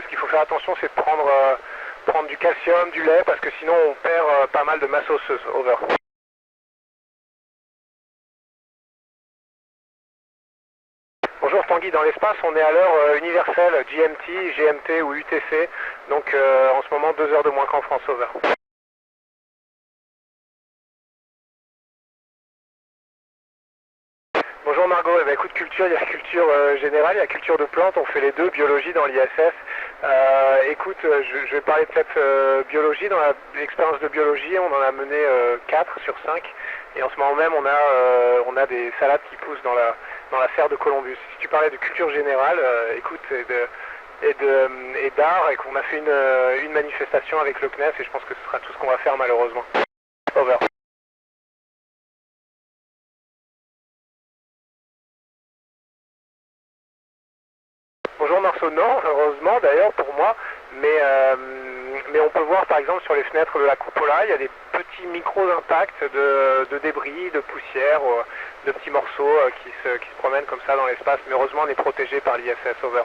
ce qu'il faut faire attention, c'est de prendre du calcium, du lait, parce que sinon on perd pas mal de masse osseuse. Over. Bonjour Tanguy, dans l'espace on est à l'heure universelle, GMT, GMT ou UTC, donc en ce moment 2 heures de moins qu'en France. Over. Bonjour Margot, eh ben, écoute, culture, il y a culture générale, il y a culture de plantes, on fait les deux, biologie dans l'ISS. Écoute, je vais parler peut-être biologie, dans l'expérience de biologie, on en a mené 4 sur 5, et en ce moment même on a des salades qui poussent dans la serre de Columbus. Si tu parlais de culture générale, écoute, et d'art, et qu'on a fait une manifestation avec le CNES, et je pense que ce sera tout ce qu'on va faire malheureusement. Over. Bonjour Marceau, non, heureusement d'ailleurs pour moi, mais on peut voir par exemple sur les fenêtres de la cupola, il y a des petits micro-impacts de débris, de poussière, de petits morceaux qui se promènent comme ça dans l'espace, mais heureusement on est protégé par l'ISS. Over.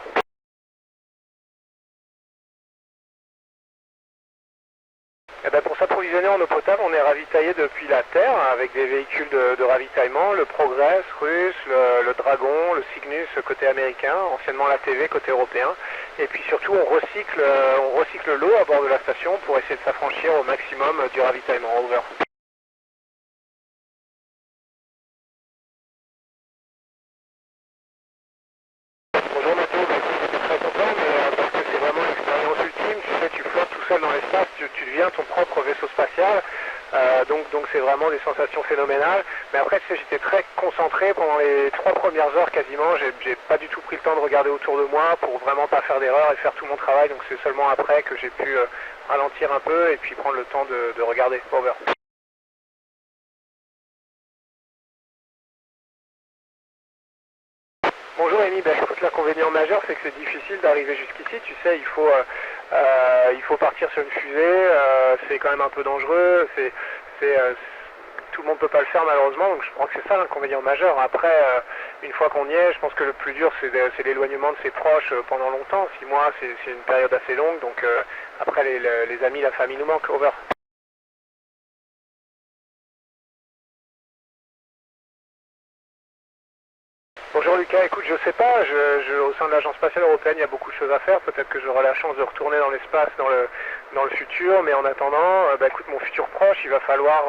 Eh ben pour s'approvisionner en eau potable, on est ravitaillé depuis la Terre avec des véhicules de ravitaillement, le Progress russe, le Dragon, le Cygnus côté américain, anciennement la TV côté européen. Et puis surtout on recycle l'eau à bord de la station pour essayer de s'affranchir au maximum du ravitaillement. Over. Bonjour Mathieu, j'étais très content, mais parce que c'est vraiment l'expérience ultime, tu sais, tu flottes tout seul dans l'espace, tu deviens ton propre vaisseau spatial, donc c'est vraiment des sensations phénoménales. Mais après, tu sais, j'étais très concentré pendant les 3 premières heures quasiment, j'ai pas du tout pris le temps de regarder autour de moi pour vraiment pas faire d'erreur et faire tout mon travail, donc c'est seulement après que j'ai pu ralentir un peu et puis prendre le temps de regarder. Over. Bonjour Amy, ben, écoute, l'inconvénient majeur c'est que c'est difficile d'arriver jusqu'ici, tu sais, il faut partir sur une fusée, c'est quand même un peu dangereux, tout le monde peut pas le faire malheureusement, donc je pense que c'est ça l'inconvénient majeur. Après, une fois qu'on y est, je pense que le plus dur c'est l'éloignement de ses proches pendant longtemps, 6 mois c'est une période assez longue, donc après les amis, la famille nous manquent. Over. Bonjour Lucas, écoute, je sais pas, au sein de l'Agence spatiale européenne, il y a beaucoup de choses à faire. Peut-être que j'aurai la chance de retourner dans l'espace dans le futur, mais en attendant, écoute, mon futur proche, il va falloir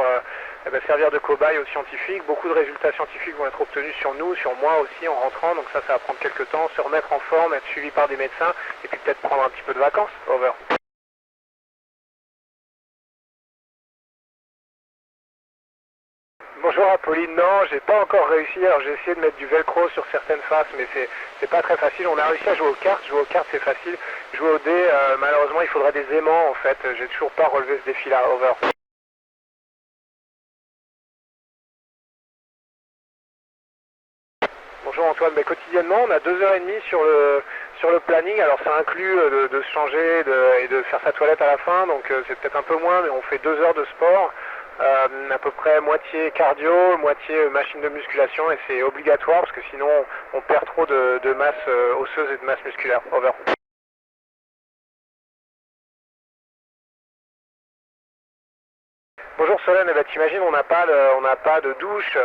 servir de cobaye aux scientifiques. Beaucoup de résultats scientifiques vont être obtenus sur nous, sur moi aussi en rentrant, donc ça va prendre quelques temps, se remettre en forme, être suivi par des médecins, et puis peut-être prendre un petit peu de vacances. Over. Bonjour Apolline, non, j'ai pas encore réussi, alors j'ai essayé de mettre du velcro sur certaines faces, mais c'est pas très facile. On a réussi à jouer aux cartes c'est facile. Jouer au dé, malheureusement il faudrait des aimants en fait, j'ai toujours pas relevé ce défi là. Over. Bonjour Antoine, mais quotidiennement on a 2h30 sur le planning, alors ça inclut de se changer et de faire sa toilette à la fin, donc c'est peut-être un peu moins, mais on fait 2 heures de sport. À peu près moitié cardio, moitié machine de musculation, et c'est obligatoire parce que sinon on perd trop de masse osseuse et de masse musculaire. Over. Bonjour Solène, eh ben, t'imagines on n'a pas de douche,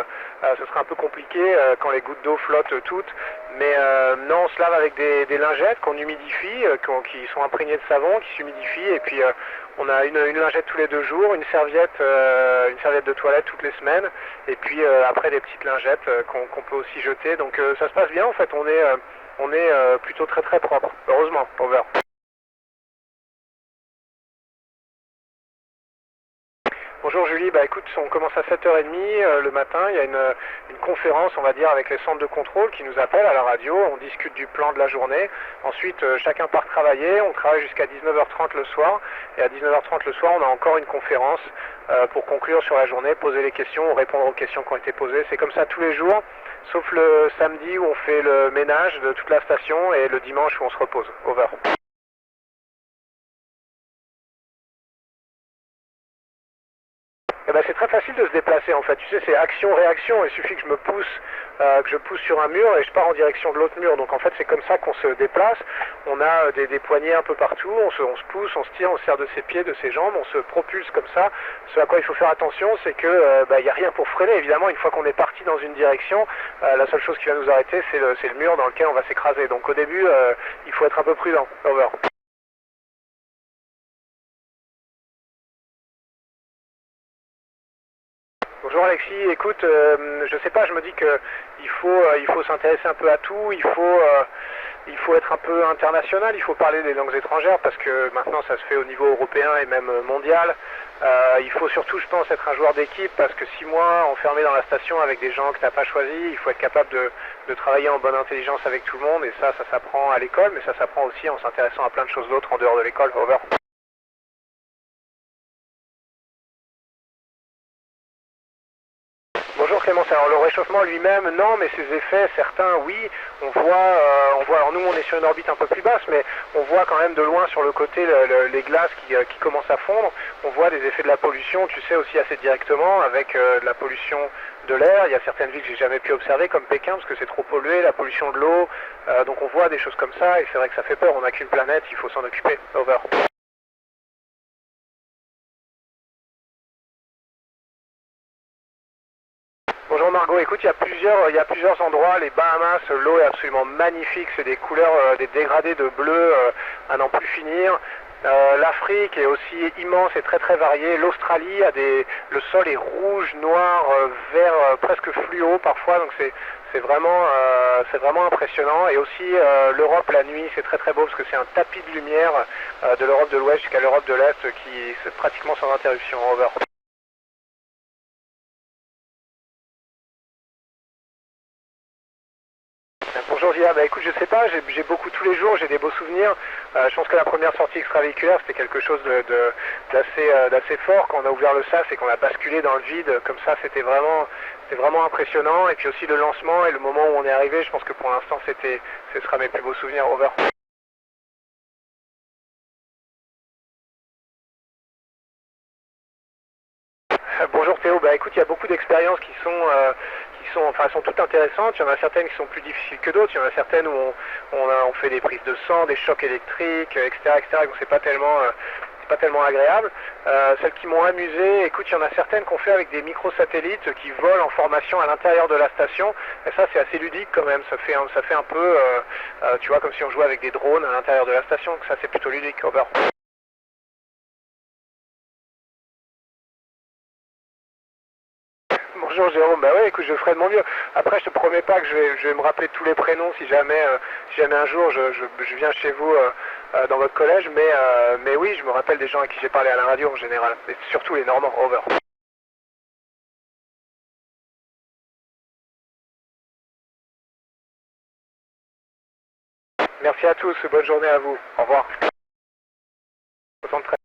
ce serait un peu compliqué quand les gouttes d'eau flottent toutes, mais non, on se lave avec des lingettes qu'on humidifie, qui sont imprégnées de savon, qui s'humidifient, et puis on a une lingette tous les 2 jours, une serviette de toilette toutes les semaines, et puis après des petites lingettes qu'on peut aussi jeter, donc ça se passe bien en fait, on est plutôt très très propre, heureusement. Over. Bonjour Julie, bah écoute, on commence à 7h30 le matin, il y a une conférence on va dire avec les centres de contrôle qui nous appellent à la radio, on discute du plan de la journée, ensuite chacun part travailler, on travaille jusqu'à 19h30 le soir, et à 19h30 le soir on a encore une conférence pour conclure sur la journée, poser les questions, répondre aux questions qui ont été posées, c'est comme ça tous les jours, sauf le samedi où on fait le ménage de toute la station et le dimanche où on se repose. Over. Eh ben, c'est très facile de se déplacer en fait, tu sais, c'est action-réaction, il suffit que je pousse sur un mur et je pars en direction de l'autre mur, donc en fait c'est comme ça qu'on se déplace, on a des poignées un peu partout, on se pousse, on se tire, on se sert de ses pieds, de ses jambes, on se propulse comme ça. Ce à quoi il faut faire attention, c'est que il n'y a rien pour freiner, évidemment, une fois qu'on est parti dans une direction, la seule chose qui va nous arrêter c'est le mur dans lequel on va s'écraser, donc au début il faut être un peu prudent. Over. Bonjour Alexis, écoute, je sais pas, je me dis que il faut s'intéresser un peu à tout, il faut être un peu international, il faut parler des langues étrangères parce que maintenant ça se fait au niveau européen et même mondial. Il faut surtout, je pense, être un joueur d'équipe parce que 6 mois enfermé dans la station avec des gens que tu n'as pas choisis, il faut être capable de travailler en bonne intelligence avec tout le monde et ça s'apprend à l'école, mais ça s'apprend aussi en s'intéressant à plein de choses d'autres en dehors de l'école. Over. Bonjour Clémence, alors le réchauffement lui-même, non, mais ses effets, certains, oui, alors nous on est sur une orbite un peu plus basse, mais on voit quand même de loin sur le côté les glaces qui commencent à fondre, on voit des effets de la pollution, tu sais aussi assez directement, avec de la pollution de l'air, il y a certaines villes que j'ai jamais pu observer, comme Pékin, parce que c'est trop pollué, la pollution de l'eau, donc on voit des choses comme ça, et c'est vrai que ça fait peur, on n'a qu'une planète, il faut s'en occuper. Over. Bonjour Margot, écoute, il y a plusieurs endroits, les Bahamas, l'eau est absolument magnifique, c'est des couleurs, des dégradés de bleu à n'en plus finir. L'Afrique est aussi immense et très très variée. L'Australie le sol est rouge, noir, vert, presque fluo parfois, donc c'est vraiment impressionnant. Et aussi l'Europe la nuit, c'est très très beau parce que c'est un tapis de lumière de l'Europe de l'Ouest jusqu'à l'Europe de l'Est qui c'est pratiquement sans interruption. Over. Bonjour Zia, bah écoute, je sais pas, j'ai beaucoup tous les jours, j'ai des beaux souvenirs. Je pense que la première sortie extravéhiculaire, c'était quelque chose d'assez fort quand on a ouvert le sas et qu'on a basculé dans le vide. Comme ça, c'était vraiment impressionnant. Et puis aussi le lancement et le moment où on est arrivé, je pense que pour l'instant, ce sera mes plus beaux souvenirs. Over. Bonjour Théo, bah écoute, il y a beaucoup d'expériences enfin, elles sont toutes intéressantes. Il y en a certaines qui sont plus difficiles que d'autres. Il y en a certaines où on fait des prises de sang, des chocs électriques, etc., etc. Donc c'est pas tellement agréable. Celles qui m'ont amusé, écoute, il y en a certaines qu'on fait avec des microsatellites qui volent en formation à l'intérieur de la station. Et ça, c'est assez ludique quand même. Ça fait un peu, tu vois, comme si on jouait avec des drones à l'intérieur de la station. Donc ça, c'est plutôt ludique. Over. Bonjour Jérôme, bah ouais, écoute, je ferai de mon mieux. Après, je te promets pas que je vais me rappeler tous les prénoms si jamais un jour je viens chez vous dans votre collège, mais oui, je me rappelle des gens à qui j'ai parlé à la radio en général, et surtout les Normands. Over. Merci à tous, bonne journée à vous. Au revoir. 73.